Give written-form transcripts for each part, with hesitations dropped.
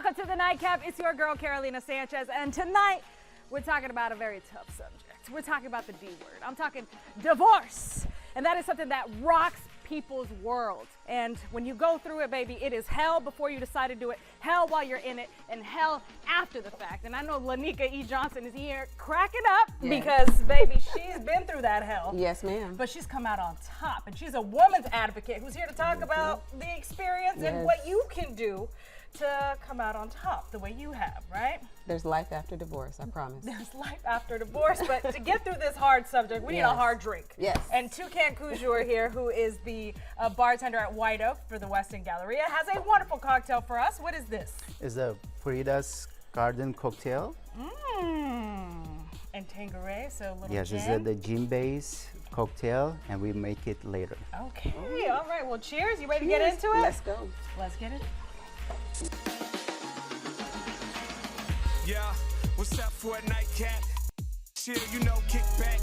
welcome to the Nightcap. It's your girl, Carolina Sanchez, and tonight we're talking about a very tough subject. We're talking about the D word. I'm talking divorce, and that is something that rocks people's world. And when you go through it, baby, it is hell before you decide to do it, hell while you're in it, and hell after the fact. And I know Lainika E Johnson is here cracking up because, baby, she's been through that hell. Yes, ma'am. But she's come out on top, and she's a woman's advocate who's here to talk about the experience and what you can do to come out on top the way you have, right? There's life after divorce, I promise. There's life after divorce, but to get through this hard subject, we need a hard drink. Yes. And Toucan Couture here, who is the bartender at White Oak for the Westin Galleria, has a wonderful cocktail for us. What is this? It's a Frida's Garden cocktail. And Tanqueray, so a little Yes, gin. it's the gin-based cocktail, and we make it later. Okay, all right, well, cheers. You ready to get into it? Let's go. Let's get it. Yeah, what's up for a nightcap? Chill, you know, kick back.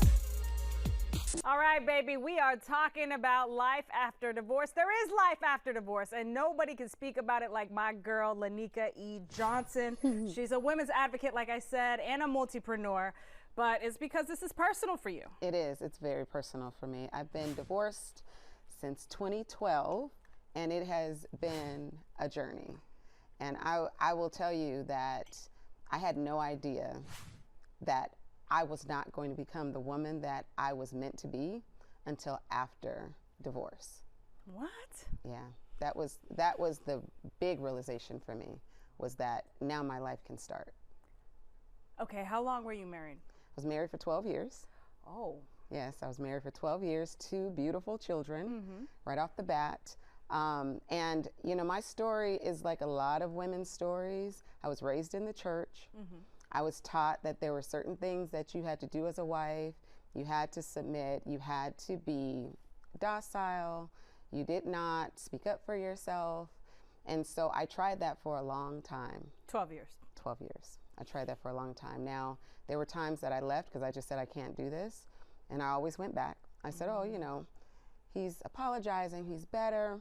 All right, baby, we are talking about life after divorce. There is life after divorce, and nobody can speak about it like my girl, Lainika E. Johnson. She's a women's advocate, like I said, and a multipreneur, but it's because this is personal for you. It is. It's very personal for me. I've been divorced since 2012, and it has been a journey. And I will tell you that I had no idea that I was not going to become the woman that I was meant to be until after divorce. What? Yeah, that was the big realization for me, was that now my life can start. Okay, how long were you married? I was married for 12 years. Oh. Yes, I was married for 12 years, 2 beautiful children right off the bat. And, you know, my story is like a lot of women's stories. I was raised in the church. I was taught that there were certain things that you had to do as a wife. You had to submit. You had to be docile. You did not speak up for yourself. And so I tried that for a long time. 12 years. 12 years. I tried that for a long time. Now, there were times that I left because I just said, I can't do this. And I always went back. I said, oh, you know, he's apologizing. He's better.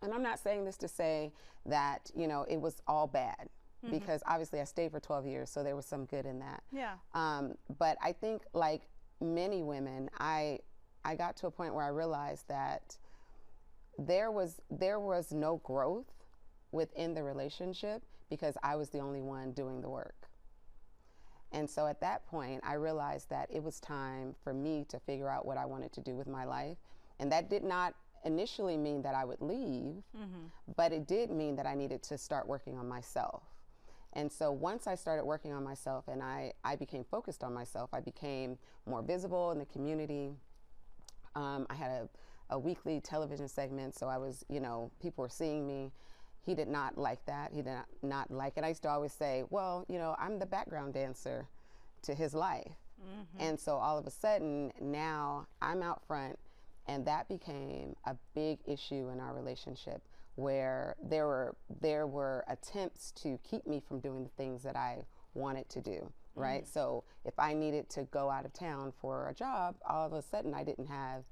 And I'm not saying this to say that, you know, it was all bad, because obviously I stayed for 12 years, so there was some good in that. Yeah. But I think, like many women, I got to a point where I realized that there was no growth within the relationship because I was the only one doing the work. And so at that point, I realized that it was time for me to figure out what I wanted to do with my life. And that did not initially mean that I would leave, but it did mean that I needed to start working on myself. And so once I started working on myself and I became focused on myself, I became more visible in the community. I had a weekly television segment, so I was, you know, people were seeing me. He did not like that. He did not like it. I used to always say, well, you know, I'm the background dancer to his life. And so all of a sudden, now I'm out front. And that became a big issue in our relationship, where there were attempts to keep me from doing the things that I wanted to do, right? So if I needed to go out of town for a job, all of a sudden I didn't have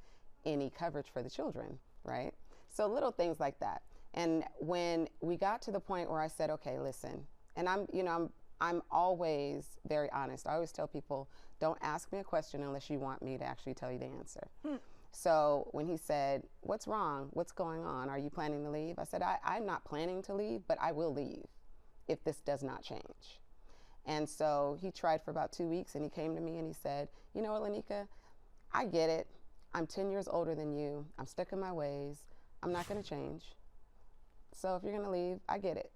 any coverage for the children, right? So little things like that. And when we got to the point where I said, okay, listen, and I'm always very honest. I always tell people, don't ask me a question unless you want me to actually tell you the answer. So when he said, what's wrong? What's going on? Are you planning to leave? I said, I'm not planning to leave, but I will leave if this does not change. And so he tried for about 2 weeks, and he came to me and he said, you know what, Lainika, I get it. I'm 10 years older than you. I'm stuck in my ways. I'm not going to change. So if you're going to leave, I get it.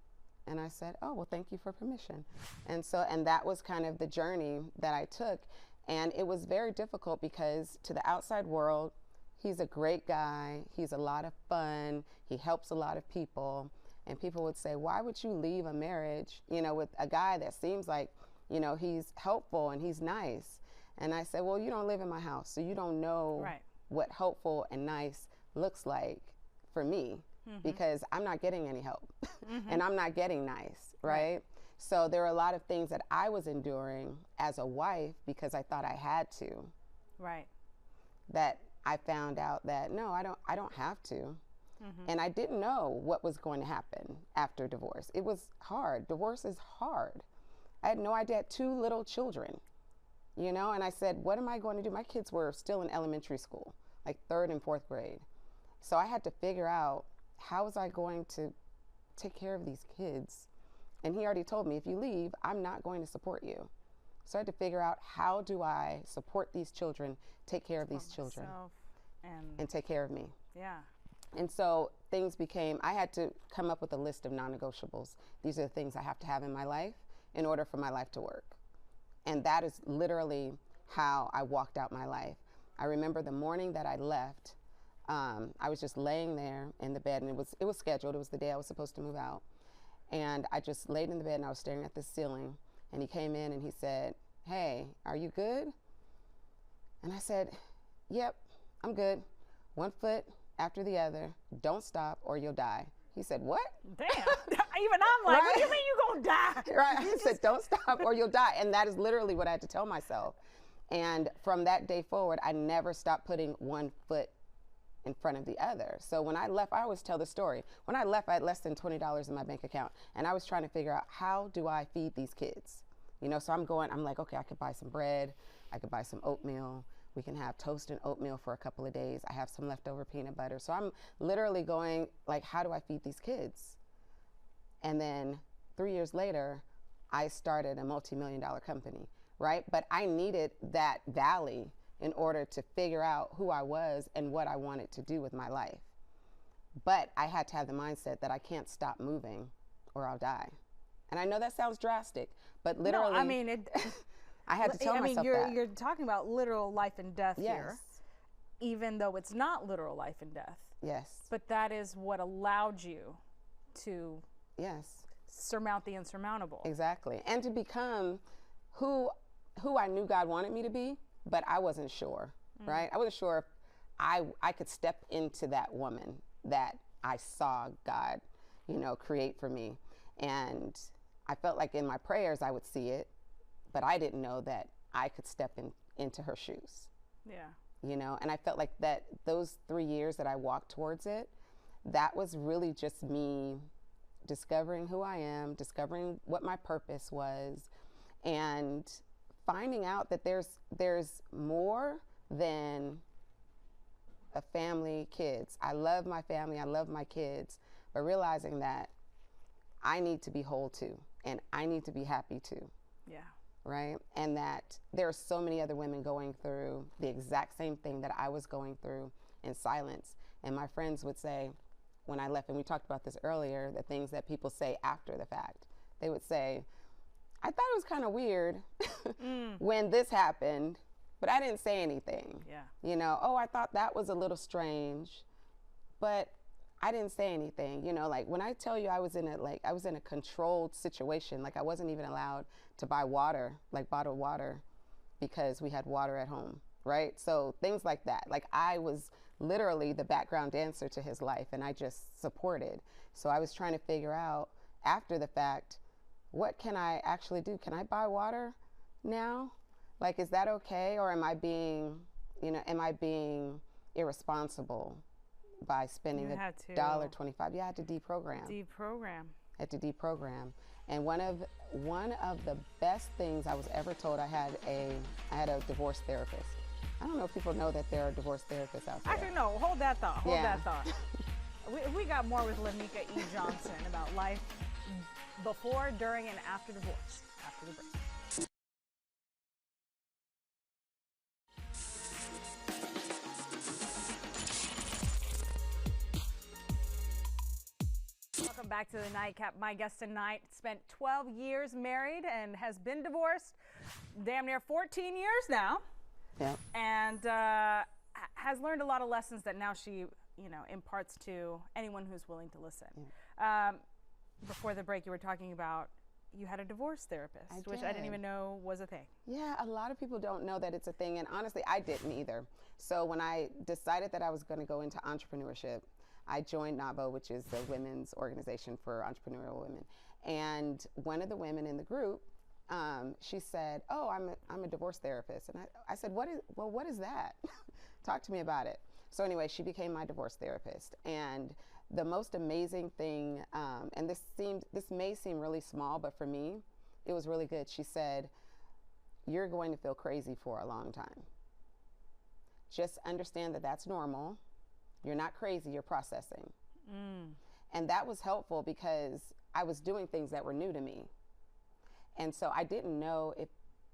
And I said, oh, well, thank you for permission. And that was kind of the journey that I took. And it was very difficult because to the outside world, he's a great guy. He's a lot of fun. He helps a lot of people. And people would say, why would you leave a marriage, you know, with a guy that seems like, you know, he's helpful and he's nice? And I said, well, you don't live in my house, so you don't know what helpful and nice looks like for me, because I'm not getting any help and I'm not getting nice, right? So there are a lot of things that I was enduring as a wife because I thought I had to. Right. That I found out that no, I don't have to. And I didn't know what was going to happen after divorce. It was hard. Divorce is hard. I had no idea. I had 2 little children, you know, and I said, what am I going to do? My kids were still in elementary school, like 3rd and 4th grade. So I had to figure out, how was I going to take care of these kids? And he already told me, if you leave, I'm not going to support you. So I had to figure out, how do I support these children, take care of these children, and take care of me? Yeah. And so things became, I had to come up with a list of non-negotiables. These are the things I have to have in my life in order for my life to work. And that is literally how I walked out my life. I remember the morning that I left, I was just laying there in the bed, and it was scheduled. It was the day I was supposed to move out. And I just laid in the bed, and I was staring at the ceiling. And he came in and he said, hey, are you good? And I said, yep, I'm good. 1 foot after the other. Don't stop or you'll die. He said, what? Damn. Even I'm like, what do you mean you gonna die? Right. He said, don't stop or you'll die. And that is literally what I had to tell myself. And from that day forward, I never stopped putting 1 foot in front of the other. So when I left, I always tell the story. When I left, I had less than $20 in my bank account. And I was trying to figure out, how do I feed these kids? You know, so I'm like, okay, I could buy some bread. I could buy some oatmeal. We can have toast and oatmeal for a couple of days. I have some leftover peanut butter. So I'm literally going, like, how do I feed these kids? And then 3 years later, I started a multi-million-dollar company, right? But I needed that valley in order to figure out who I was and what I wanted to do with my life. But I had to have the mindset that I can't stop moving or I'll die. And I know that sounds drastic, but literally, No, I mean, I had to tell myself that. You're talking about literal life and death Yes. here, even though it's not literal life and death. Yes. But that is what allowed you to Yes. surmount the insurmountable. Exactly. And to become who I knew God wanted me to be, but I wasn't sure, right? I wasn't sure if I could step into that woman that I saw God, you know, create for me. And I felt like in my prayers I would see it, but I didn't know that I could step into her shoes. Yeah. You know, and I felt like that those 3 years that I walked towards it, that was really just me discovering who I am, discovering what my purpose was, and finding out that there's more than a family, kids. I love my family, I love my kids, but realizing that I need to be whole too, and I need to be happy too. Yeah. Right? And that there are so many other women going through the exact same thing that I was going through in silence. And my friends would say, when I left, and we talked about this earlier, the things that people say after the fact, they would say, I thought it was kind of weird when this happened, but I didn't say anything. Yeah. You know, oh, I thought that was a little strange, but I didn't say anything. You know, like when I tell you I was in a controlled situation, like I wasn't even allowed to buy water, like bottled water, because we had water at home, right? So things like that. Like I was literally the background dancer to his life, and I just supported. So I was trying to figure out after the fact, what can I actually do? Can I buy water now? Like, is that okay? Or am I being irresponsible by spending $1.25? Yeah, I had to deprogram. I had to deprogram. And one of the best things I was ever told, I had a divorce therapist. I don't know if people know that there are divorce therapists out there. Actually, no, hold that thought. That thought. We got more with Lainika E. Johnson about life before, during, and after divorce. After the break. Welcome back to the Nightcap. My guest tonight spent 12 years married and has been divorced damn near 14 years now. Yeah. And has learned a lot of lessons that now she, imparts to anyone who's willing to listen. Yeah. Before the break, you were talking about you had a divorce therapist, which I didn't even know was a thing. Yeah, a lot of people don't know that it's a thing, and honestly, I didn't either. So when I decided that I was going to go into entrepreneurship, I joined NABO, which is the women's organization for entrepreneurial women. And one of the women in the group, she said, "Oh, I'm a divorce therapist." And I said, "What is that? Talk to me about it." So anyway, she became my divorce therapist. And the most amazing thing, and this may seem really small, but for me, it was really good. She said, "You're going to feel crazy for a long time. Just understand that that's normal. You're not crazy, you're processing." And that was helpful because I was doing things that were new to me. And so I didn't know if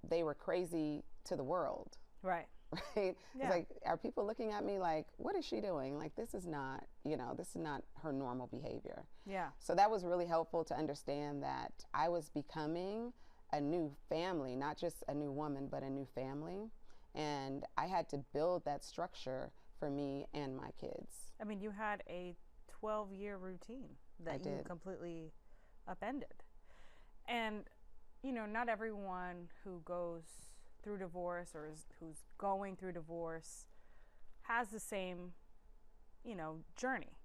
they were crazy to the world. Right. Right? Yeah. It's like, are people looking at me like, what is she doing? Like, this is not, this is not her normal behavior. Yeah. So that was really helpful to understand that I was becoming a new family, not just a new woman, but a new family. And I had to build that structure for me and my kids. I mean, you had a 12-year routine that you completely upended. And, not everyone who goes through divorce or who's going through divorce has the same, journey.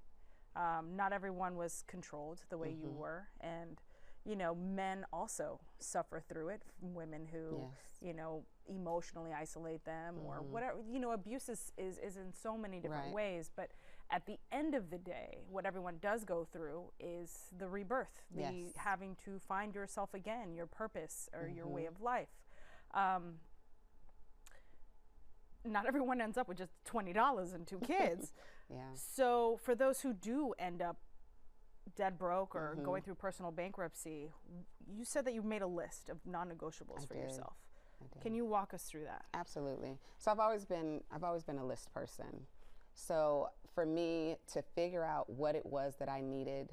Not everyone was controlled the way you were. And, men also suffer through it, from women who, emotionally isolate them or whatever. Abuse is in so many different ways. But at the end of the day, what everyone does go through is the rebirth, the having to find yourself again, your purpose or your way of life. Not everyone ends up with just $20 and 2 kids. So for those who do end up dead broke or going through personal bankruptcy, you said that you made a list of non-negotiables for yourself. Can you walk us through that? Absolutely. So I've always been a list person. So for me to figure out what it was that I needed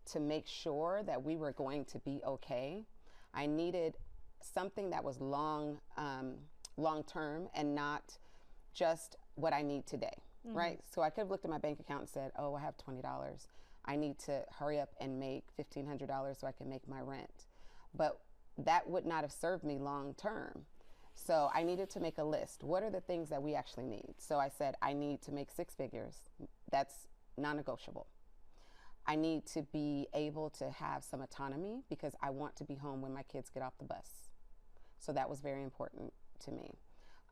to make sure that we were going to be okay, I needed something that was long term and not just what I need today, right? So I could have looked at my bank account and said, oh, I have $20. I need to hurry up and make $1,500 so I can make my rent. But that would not have served me long term. So I needed to make a list. What are the things that we actually need? So I said, I need to make 6 figures. That's non-negotiable. I need to be able to have some autonomy because I want to be home when my kids get off the bus. So that was very important to me.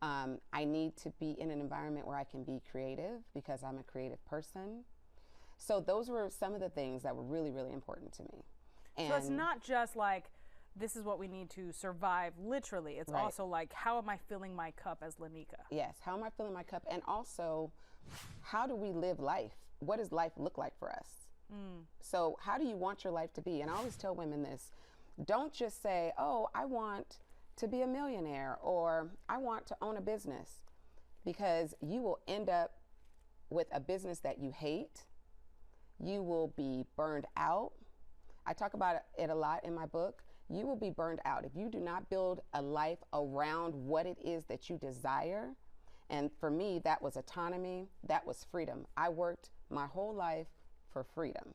I need to be in an environment where I can be creative because I'm a creative person. So those were some of the things that were really, really important to me. And so it's not just like, this is what we need to survive literally. It's also like, how am I filling my cup as Lainika? Yes, how am I filling my cup? And also, how do we live life? What does life look like for us? So how do you want your life to be? And I always tell women this, don't just say, oh, I want to be a millionaire or I want to own a business, because you will end up with a business that you hate. You will be burned out. I talk about it a lot in my book. You will be burned out if you do not build a life around what it is that you desire. And for me, that was autonomy. That was freedom. I worked my whole life for freedom.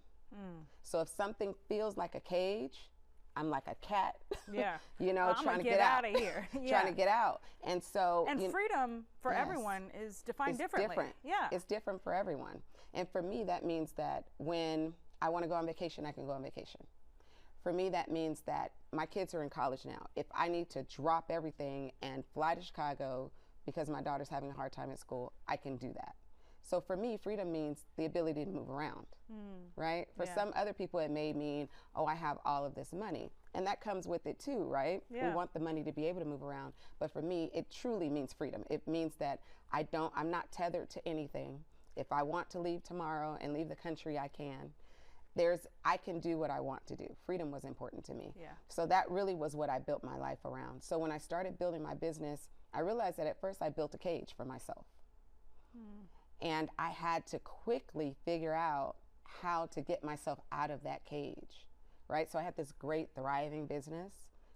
So if something feels like a cage, I'm like a cat, trying to get out of here. Trying to get out. And so, freedom for everyone is defined differently. Different. Yeah. It's different for everyone. And for me, that means that when I want to go on vacation, I can go on vacation. For me, that means that my kids are in college now. If I need to drop everything and fly to Chicago because my daughter's having a hard time at school, I can do that. So for me, freedom means the ability to move around, right? For some other people, it may mean, oh, I have all of this money. And that comes with it too, right? Yeah. We want the money to be able to move around. But for me, it truly means freedom. It means that I'm not tethered to anything. If I want to leave tomorrow and leave the country, I can. I can do what I want to do. Freedom was important to me. Yeah. So that really was what I built my life around. So when I started building my business, I realized that at first I built a cage for myself. And I had to quickly figure out how to get myself out of that cage, right? So I had this great thriving business,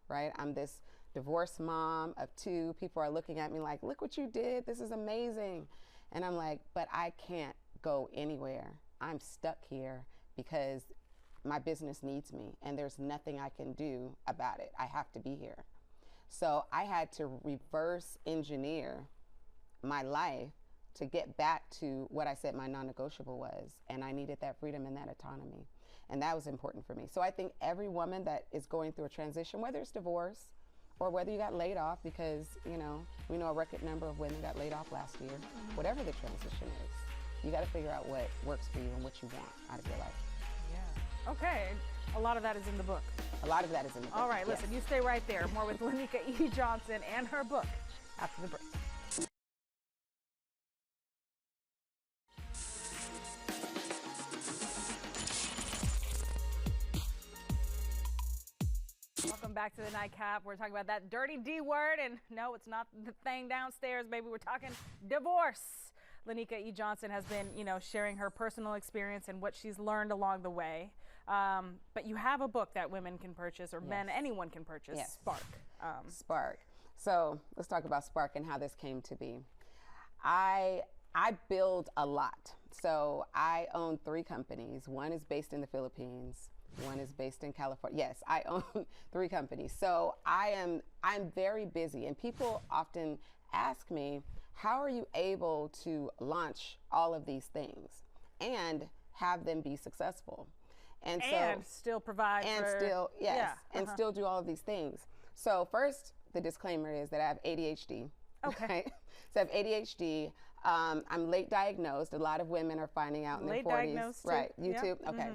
right? I'm this divorced mom of 2. People are looking at me like, look what you did. This is amazing. And I'm like, but I can't go anywhere. I'm stuck here because my business needs me and there's nothing I can do about it. I have to be here. So I had to reverse engineer my life to get back to what I said my non-negotiable was. And I needed that freedom and that autonomy. And that was important for me. So I think every woman that is going through a transition, whether it's divorce or whether you got laid off, because, we know a record number of women got laid off last year, whatever the transition is, you got to figure out what works for you and what you want out of your life. Yeah. Okay. A lot of that is in the book. A lot of that is in the book. All right, listen, you stay right there. More with Lainika E. Johnson and her book after the break. Welcome back to the Nightcap. We're talking about that dirty D word, and no, it's not the thing downstairs, baby. We're talking divorce. Lainika E. Johnson has been, sharing her personal experience and what she's learned along the way. But you have a book that women can purchase, or men, anyone can purchase, Spark. Spark. So let's talk about Spark and how this came to be. I build a lot. So I own 3 companies. One is based in the Philippines. One is based in California. Yes, I own 3 companies. So I'm very busy, and people often ask me, how are you able to launch all of these things and have them be successful? And still provide and still do all of these things. So first, the disclaimer is that I have ADHD. Okay. Right? So I have ADHD. I'm late diagnosed. A lot of women are finding out in their 40s. Late diagnosed, right? too. You too? Yep. Okay.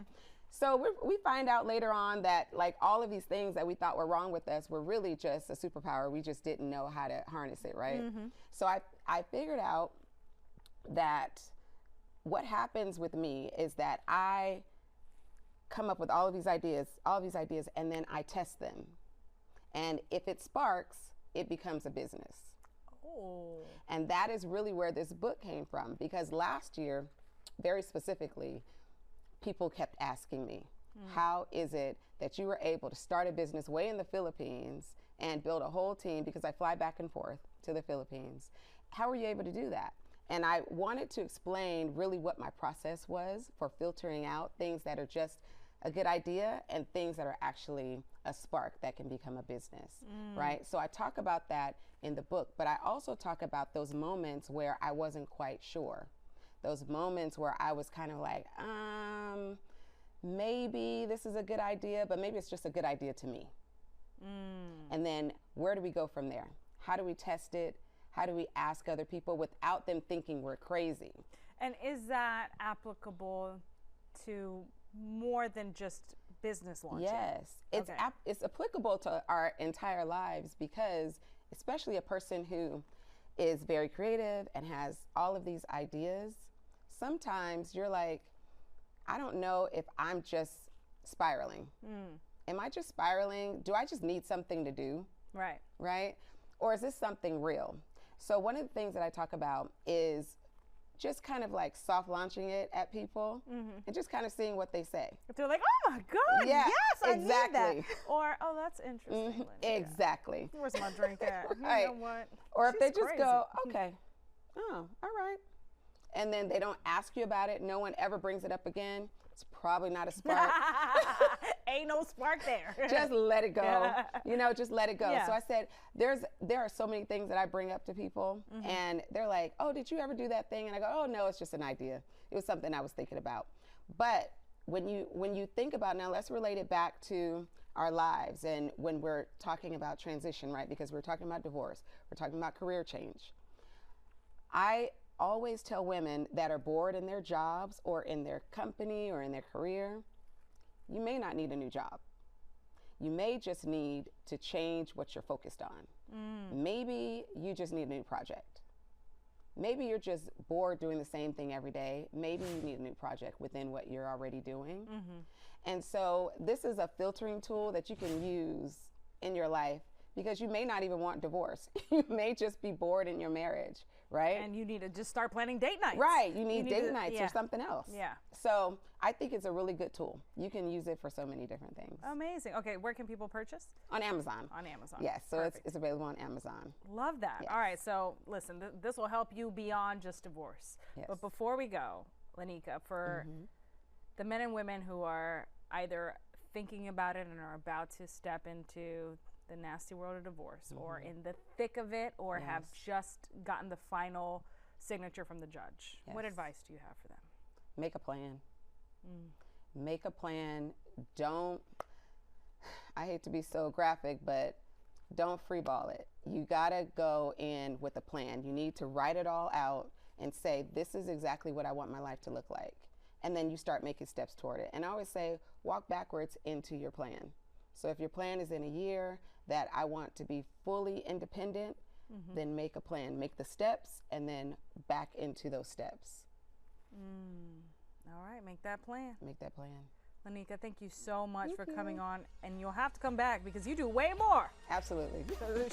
So we find out later on that like all of these things that we thought were wrong with us were really just a superpower. We just didn't know how to harness it, right? So I figured out that what happens with me is that I come up with all of these ideas, and then I test them. And if it sparks, it becomes a business. Oh. And that is really where this book came from, because last year, very specifically, people kept asking me, how is it that you were able to start a business way in the Philippines and build a whole team, because I fly back and forth to the Philippines. How were you able to do that? And I wanted to explain really what my process was for filtering out things that are just a good idea and things that are actually a spark that can become a business, right? So I talk about that in the book, but I also talk about those moments where I wasn't quite sure. Those moments where I was kind of like, maybe this is a good idea, but maybe it's just a good idea to me. And then where do we go from there? How do we test it? How do we ask other people without them thinking we're crazy? And is that applicable to more than just business launching? Yes, it's applicable to our entire lives, because especially a person who is very creative and has all of these ideas, sometimes you're like, I don't know if I'm just spiraling. Am I just spiraling? Do I just need something to do? Right. Right? Or is this something real? So one of the things that I talk about is just kind of like soft launching it at people and just kind of seeing what they say. If they're like, oh my God, Yeah, yes, I exactly. need that. Or, oh, that's interesting. Lainika. Exactly. Where's my drink at? Right. You know what? Or if She's they just crazy. go, okay, oh, all right. And then they don't ask you about it. No one ever brings it up again. It's probably not a spark. Ain't no spark there. Just let it go. Just let it go. Yeah. So I said, there are so many things that I bring up to people, and they're like, oh, did you ever do that thing? And I go, oh, no, it's just an idea. It was something I was thinking about. But when you think about, now let's relate it back to our lives and when we're talking about transition, right? Because we're talking about divorce. We're talking about career change. I always tell women that are bored in their jobs or in their company or in their career, you may not need a new job. You may just need to change what you're focused on. Maybe you just need a new project. Maybe you're just bored doing the same thing every day. Maybe you need a new project within what you're already doing. And so this is a filtering tool that you can use in your life, because you may not even want divorce. You may just be bored in your marriage, right? And you need to just start planning date nights. Right, you need date nights or something else. Yeah. So I think it's a really good tool. You can use it for so many different things. Amazing. Okay, where can people purchase? On Amazon. On Amazon. Yes, so Perfect. it's available on Amazon. Love that. Yes. All right, so listen, this will help you beyond just divorce. Yes. But before we go, Lainika, for the men and women who are either thinking about it and are about to step into the nasty world of divorce, or in the thick of it, or have just gotten the final signature from the judge, what advice do you have for them? Make a plan. Make a plan. Don't, I hate to be so graphic, but don't freeball it. You gotta go in with a plan. You need to write it all out. and say, this is exactly what I want my life to look like. And then you start making steps toward it. And I always say, walk backwards into your plan. So if your plan is in a year that I want to be fully independent, then make a plan, make the steps, and then back into those steps. All right, make that plan. Make that plan. Lainika, thank you so much for coming on, and you'll have to come back because you do way more. Absolutely.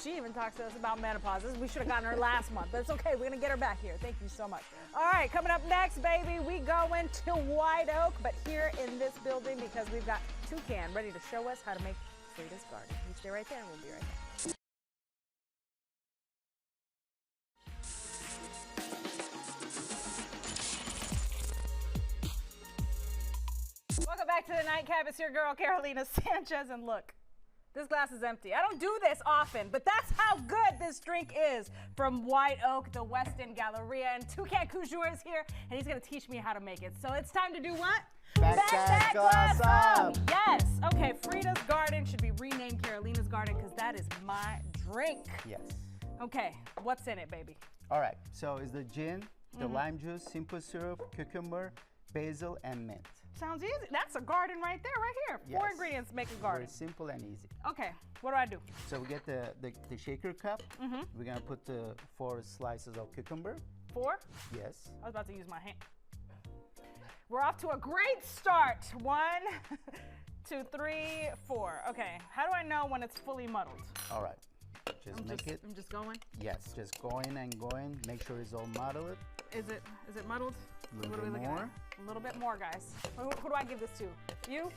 She even talks to us about menopause. We should have gotten her last month, but it's okay. We're gonna get her back here. Thank you so much. All right, coming up next, baby, we going to White Oak, but here in this building because we've got Toucan ready to show us how to make Frida's garden. You stay right there, and we'll be right back. Welcome back to the Nightcap. It's your girl, Carolina Sanchez. And look, this glass is empty. I don't do this often, but that's how good this drink is from White Oak, the West End Galleria. And Toucan Couture is here, and he's going to teach me how to make it. So it's time to do what? Back that glass up. Yes. Okay, Frida's Garden should be renamed Carolina's Garden because that is my drink. Yes. Okay, what's in it, baby? All right. So it's the gin, the lime juice, simple syrup, cucumber, basil, and mint. Sounds easy. That's a garden right there, right here. 4 Yes. ingredients make a garden. Very simple and easy. Okay, what do I do? So we get the shaker cup. We're gonna put the 4 slices of cucumber. 4? Yes. I was about to use my hand. We're off to a great start. 1, 2, 3, 4. Okay, how do I know when it's fully muddled? All right. Just make it. I'm just going. Yes. Just going and going. Make sure it's all muddled. Is it muddled? A little What are we bit looking more. at? A little bit more, guys. Who do I give this to? You?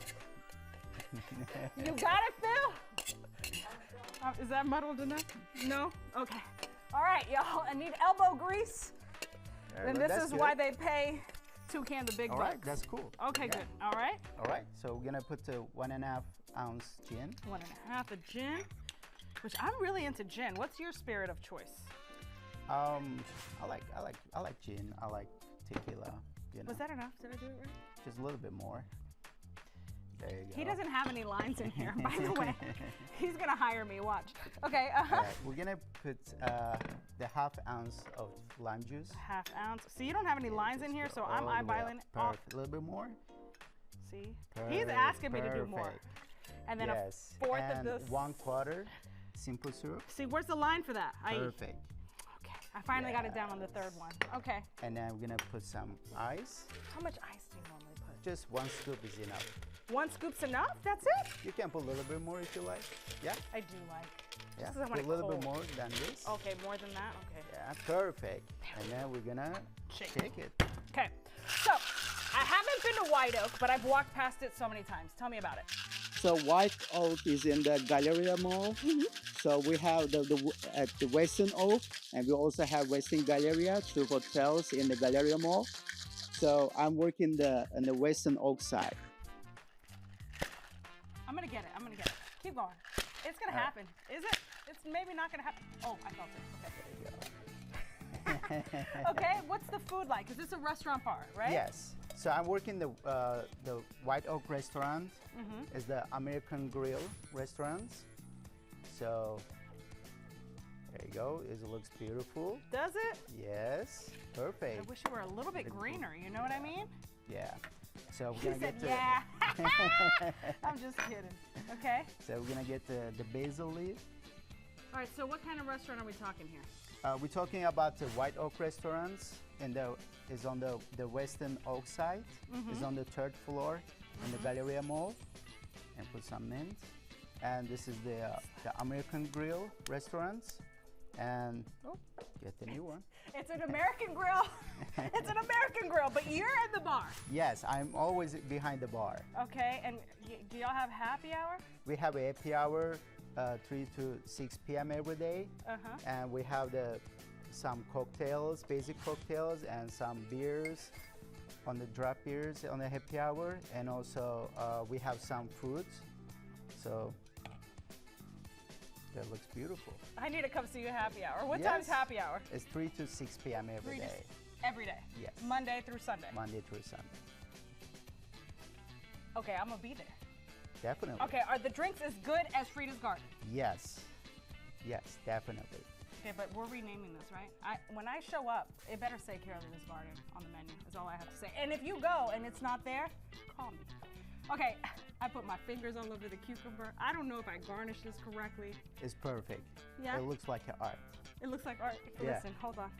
You got it, Phil? Is that muddled enough? No? Okay. All right, y'all. I need elbow grease. And this That's is good. why they pay Toucan the big All bucks. right. That's cool. Okay, Yeah. good. All right. All right. So we're gonna put the 1.5 ounce gin. 1.5 of gin, which I'm really into gin. What's your spirit of choice? I like gin. I like tequila. You know, Was that enough? Did I do it right? just a little bit more. There you go. He doesn't have any lines in here, by the way. He's gonna hire me. Watch. Okay. All right, we're gonna put the 1/2 ounce of lime juice. 1/2 ounce. See, you don't have any lines in here, so I'm all the way eyeballing up. it. Oh, Perfect. A little bit more. see, he's asking me to do more. Perfect. And then Yes. a 4th and of this. 1/4 simple syrup. See, where's the line for that? Perfect. Okay, I finally got it down on the 3rd one. Okay. And then we're gonna put some ice. How much ice do you normally put? Just 1 scoop is enough. 1 scoop's enough? That's it? You can put a little bit more if you like. Yeah. I do like. Yeah. Just 'cause I want Put it a little cold. bit more than this. Okay, more than that? Okay. Yeah. Perfect. And then we're gonna shake it. Okay, so I haven't been to White Oak, but I've walked past it so many times. Tell me about it. So White Oak is in the Galleria Mall. So we have at the Western Oak, and we also have Western Galleria, 2 hotels in the Galleria Mall. So I'm working on the Western Oak side. I'm gonna get it. I'm gonna get it. Keep going. It's gonna happen. Is it? It's maybe not gonna happen. Oh, I felt it. Okay. Okay. What's the food like? Is this a restaurant bar, right? Yes. So I'm working the White Oak restaurant. It's the American Grill restaurant. So there you go. It looks beautiful. Does it? Yes. I Perfect. wish it were a little bit greener. You know what I mean? Yeah. So we're He gonna said, get the yeah. I'm just kidding. Okay. so we're gonna get the basil leaf. All right. So what kind of restaurant are we talking here? We're talking about the White Oak restaurants, and is on the Western Oak side. It's on the 3rd floor in the Galleria Mall, and put some mint. And this is the American Grill restaurants, and get the new one. It's an American grill. It's an American grill, but you're at the bar. Yes, I'm always behind the bar. Okay. And do y'all have happy hour? We have a happy hour, 3 to 6 p.m. every day, and we have some cocktails, basic cocktails, and some beers on the draft beers on the happy hour, and also we have some fruits. So that looks beautiful. I need to come see you happy hour. What Yes. time's happy hour? It's 3 to 6 p.m. every 3 to day, Every day. Yes. Monday through Sunday. Monday through Sunday. Okay, I'm gonna be there. Definitely. Okay, are the drinks as good as Frida's Garden? Yes. Yes, definitely. Okay, but we're renaming this, right? When I show up, it better say Carolina's Garden on the menu, is all I have to say. And if you go and it's not there, call me. Okay, I put my fingers all over the cucumber. I don't know if I garnished this correctly. It's perfect. Yeah? It looks like an art. It looks like art. Yeah. Listen, hold on.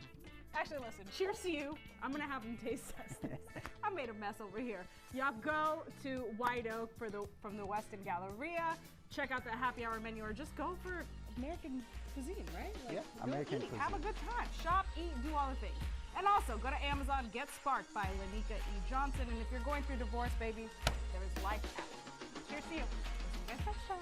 Actually, listen, cheers to you. I'm gonna have them taste test this. I made a mess over here. Y'all go to White Oak from the Westin Galleria. Check out the happy hour menu, or just go for American cuisine, right? Like, Yeah, go American eat, cuisine. have a good time, shop, eat, do all the things. And also, go to Amazon, Get Sparked by Lainika E. Johnson. And if you're going through divorce, baby, there is Life out. Cheers to you. Listen, guys, next time.